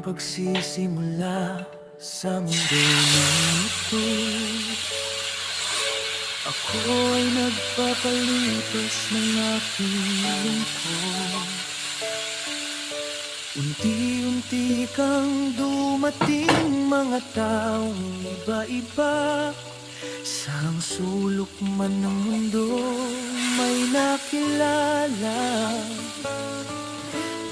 pagsisimula sa mundong ito. Ako ay nagpapalipas ng aking lungkot. Unti-unti kang dumating, mga taong iba-iba. Saang sulok man ng mundo may nakilala.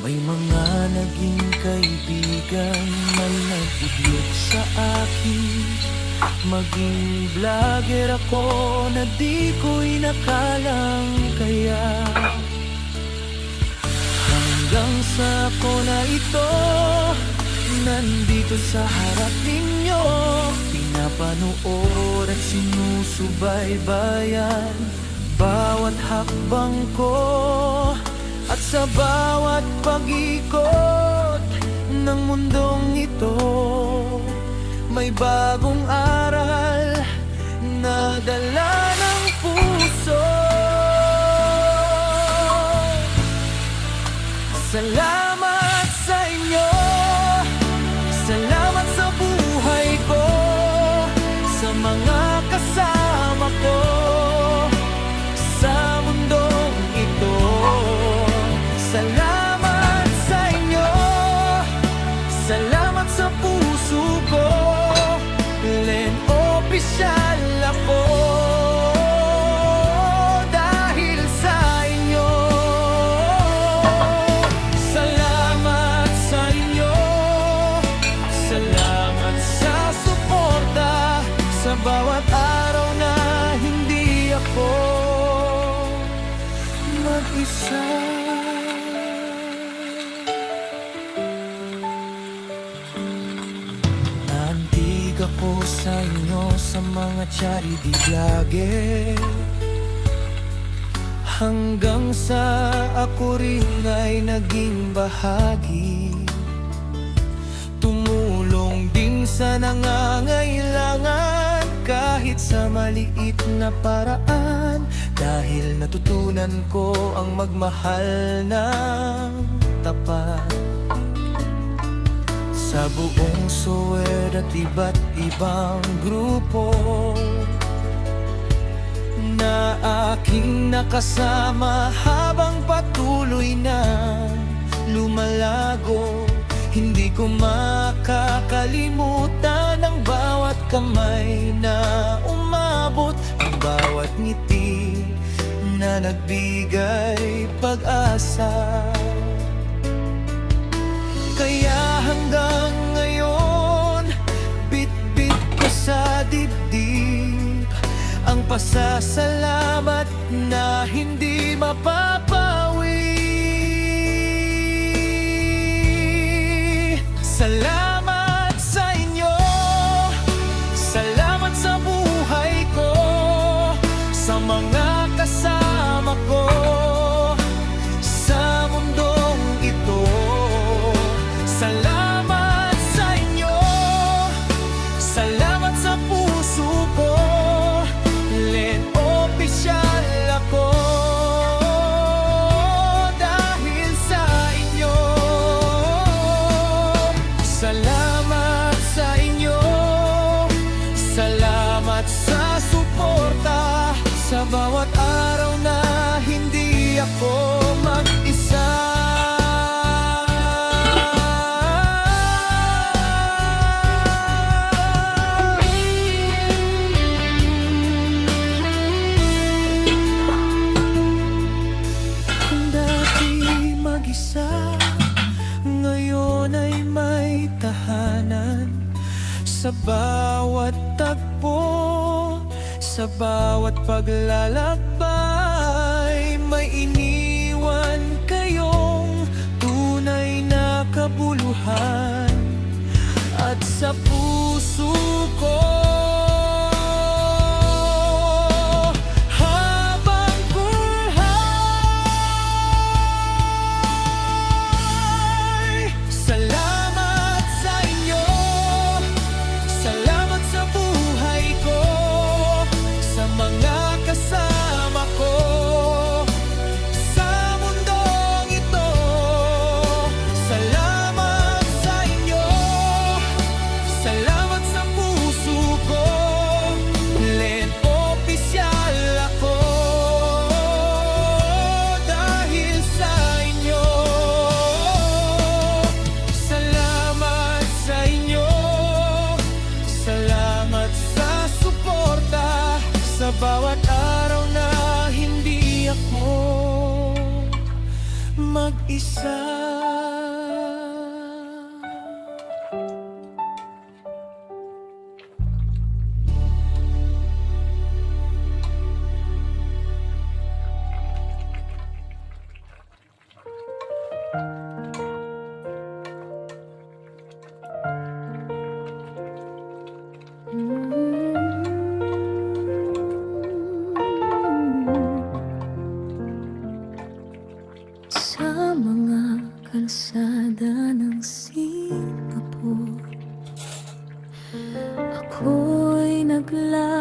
May mga naging kaibigan, may nag-idyok sa akin. Maging vlogger ako na di ko'y nakalang kaya. Hanggang sa ako na ito, nandito sa harap ninyo, pinapanood at sinusubaybayan bawat hakbang ko. At sa bawat pag-ikot ng mundong ito, may bagong aral na dala ng puso. Salamat sa inyo, salamat sa buhay ko, sa mga kasama ko sa mundong ito. Salamat sa inyo, salamat sa puso ko, Len opisyal ako dahil sa inyo. Salamat sa inyo, salamat sa suporta, sa bawat araw na hindi ako mag-isa. Ako sa inyo, sa mga charity vlogger, hanggang sa ako rin ay naging bahagi. Tumulong din sa nangangailangan kahit sa maliit na paraan, dahil natutunan ko ang magmahal ng tapat. Sa buong Sower at iba't ibang grupo na aking nakasama habang patuloy na lumalago, hindi ko makakalimutan ang bawat kamay na umabot, ang bawat ngiti na nagbigay pag-asa. Kaya hanggang ngayon, bit-bit ko sa dibdib ang pasasalamat na hindi mapapawi. Salamat sa inyo, salamat sa buhay ko, sa mga kasama ko sa mundong ito. Salamat sa inyo, salamat sa puso ko, Len opisyal ako dahil sa inyo. Salamat sa inyo, salamat sa suporta, sa bawat araw na hindi ako mag-isa. Ngayon ay may tahanan, sa bawat tagpo, sa bawat paglalakbay, may iniwan kayong tunay na kabuluhan. At sa puso ko, kasama ko sa mundong ito. Salamat sa inyo, isa. Sa mga kalsada ng Singapore, ako'y naglalakad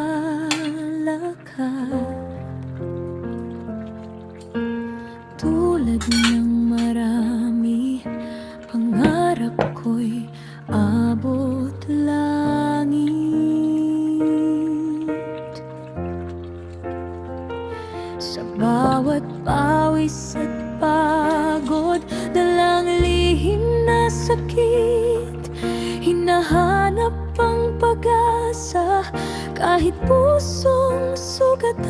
tulad ng marami. Pangarap ko'y abot langit. Sa bawat pawis at pagod, dalang lihim na sakit, hinahanap ang pag-asa kahit pusong sugatan.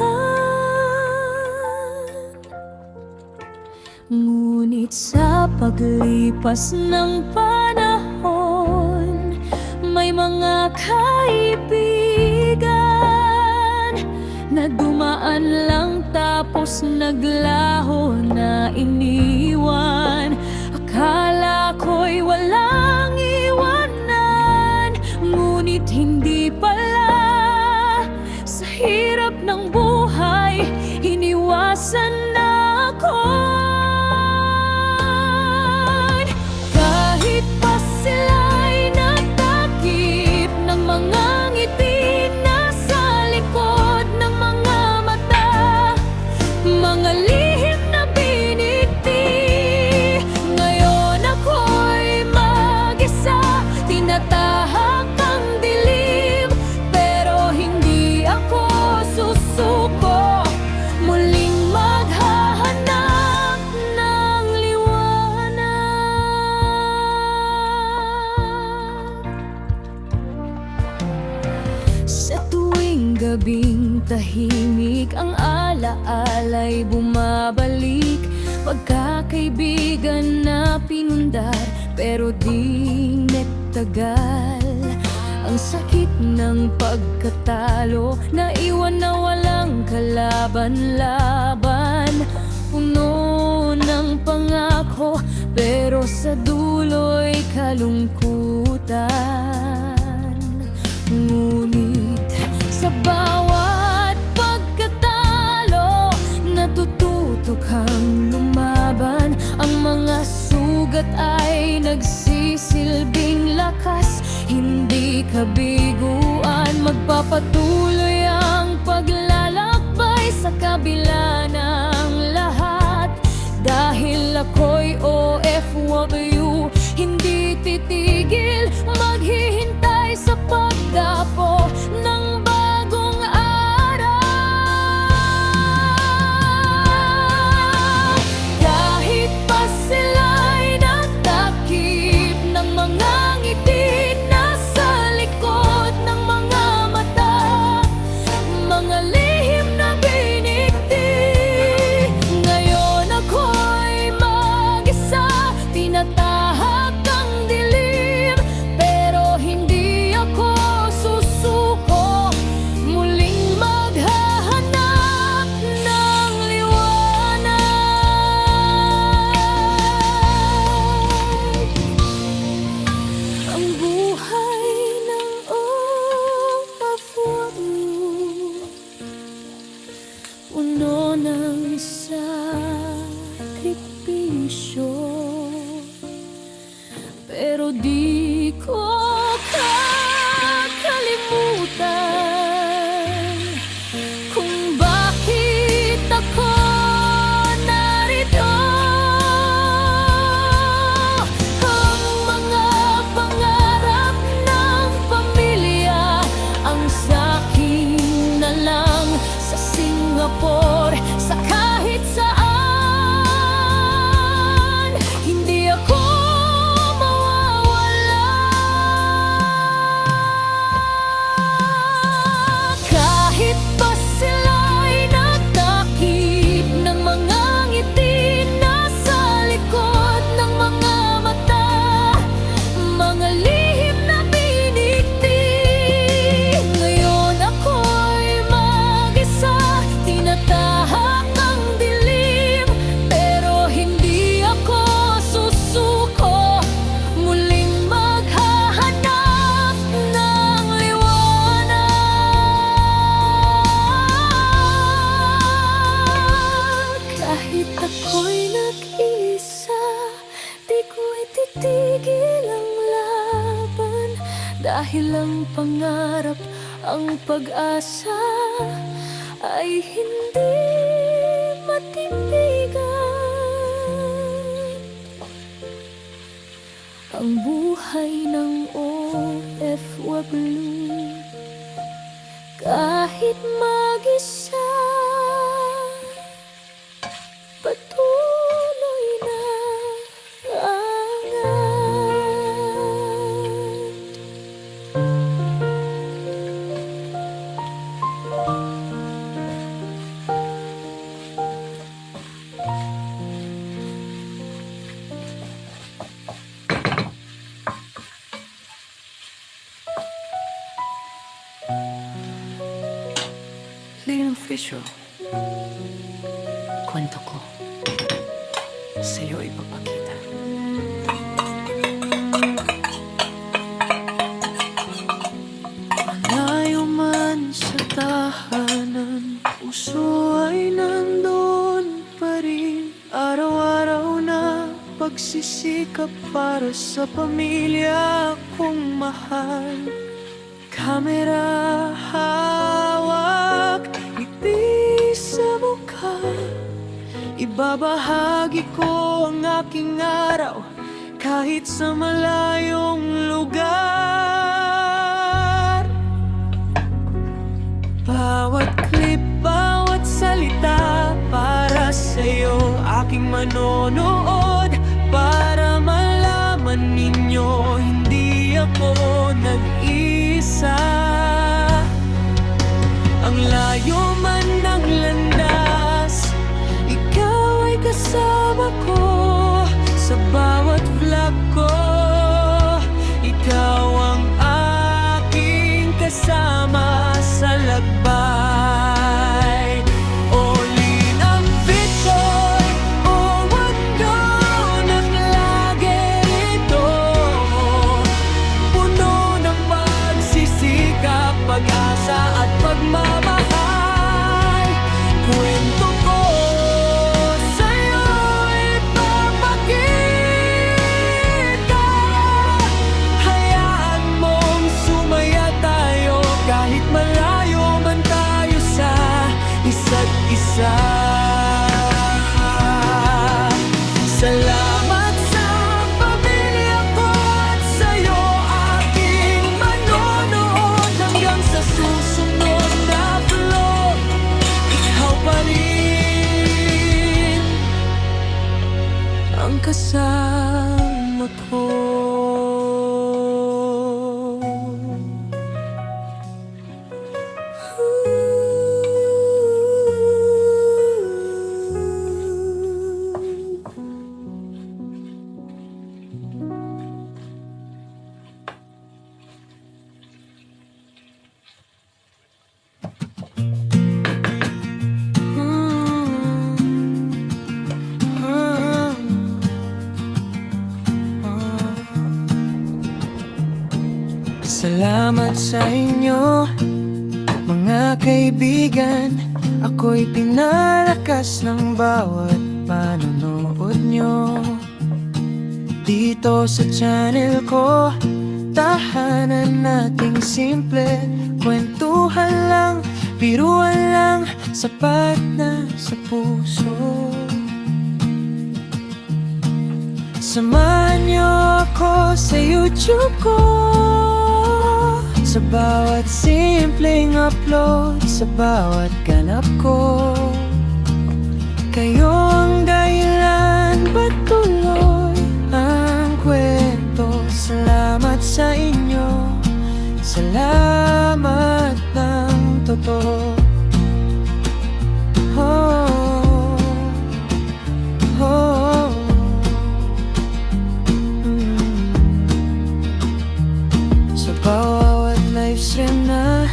Ngunit sa paglipas ng panahon, may mga kaibigan na dumaan lang tapos naglaho na iniwan. Akala ko'y walang iwanan, ngunit hindi pala. Sa hirap ng buhay, iniwasan na ako. Kahit pa sila'y nagtakip ng mga ngiti nasa likod ng mga mata, mga lihim na biniti. Ngayon ako'y mag-isa, tinatahak ang dilim, pero hindi ako susuko. Muling maghahanap ng liwanag. Sa tuwing gabing tahimik, ang alaala'y bumabalik. Pagkakaibigan na pinundar, pero di nagtagal. Ang sakit ng pagkatalo, naiwan na walang kalaban-laban. Puno ng pangako, pero sa dulo'y kalungkutan. Ngunit sa bawat pagkatalo, natututo kang lumaban. Ang mga sugat ay nagsisilbing lakas, hindi kabiguan. Magpapatuloy ang paglalakbay sa kabila ng lahat. Dahil ako'y OFW, hindi titigil maghihintay sa pagdapo ng bagong araw. Kahit pa sila'y nagtakip ng mga ngiti nasa likod ng mga mata, mga lihim na binigti. Ngayon ako'y mag-isa, tinatahak ang dilim, pero hindi ako susuko. Muling maghahanap ng liwanag. Ang buhay ng OFW, puno ng sakripisyo, pero di ko kakalimutan kung bakit ako narito. Ang mga pangarap ng pamilya, ang sakin na lang sa Singapore, sa kahit saan. Hindi ako mawawala. Dahil ang pangarap, ang pag-asa ay hindi matindigan. Ang buhay ng OFW, kahit mag-isa, patuloy na angat. Leon Fisher, kwento ko sa'yo ipapakita. Malayo man sa tahanan, puso ay nandun pa rin. Araw-araw na pagsisikap para sa pamilya kong mahal. Kamera hawak, ngiti sa mukha, ibabahagi ko ang aking araw kahit sa malayong lugar. Bawat clip, bawat salita para sa'yo, aking manonood para malaman ninyo hindi ako nag-isa. Ang layo man ng landas, ikaw ay kasama ko sa bawat vlog ko. Ikaw ang aking kasama sa lakbay. Olin ang picture, o wando ng lagi ito, puno ng pagsisikap, pag-asa at pagmamahal. Kwento ko sa'yo ipapakita. Hayaan mong sumaya tayo kahit malayo man tayo sa isa't isa. Salamat sa pamilya ko at sa'yo, aking manonood hanggang sa susunod na vlog. Ikaw pa rin ang kasama ko. Salamat sa inyo, mga kaibigan. Ako'y pinalakas ng bawat panonood nyo dito sa channel ko. Tahanan nating simple, kwentuhan lang, biruan lang, sapat na sa puso. Samahan niyo ako sa YouTube ko, sa bawat simpleng upload, sa bawat ganap ko. Kayo ang dahilan, patuloy ang kwento. Salamat sa inyo, salamat ng totoo. Oh, oh, sa bawat livestream na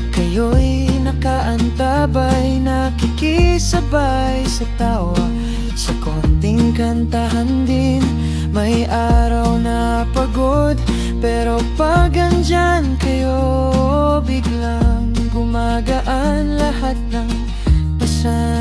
kayo'y nakaantabay, nakikisabay sa tawa, sa konting kantahan din. May araw na pagod, pero pag andyan kayo, biglang gumagaan lahat ng pasan.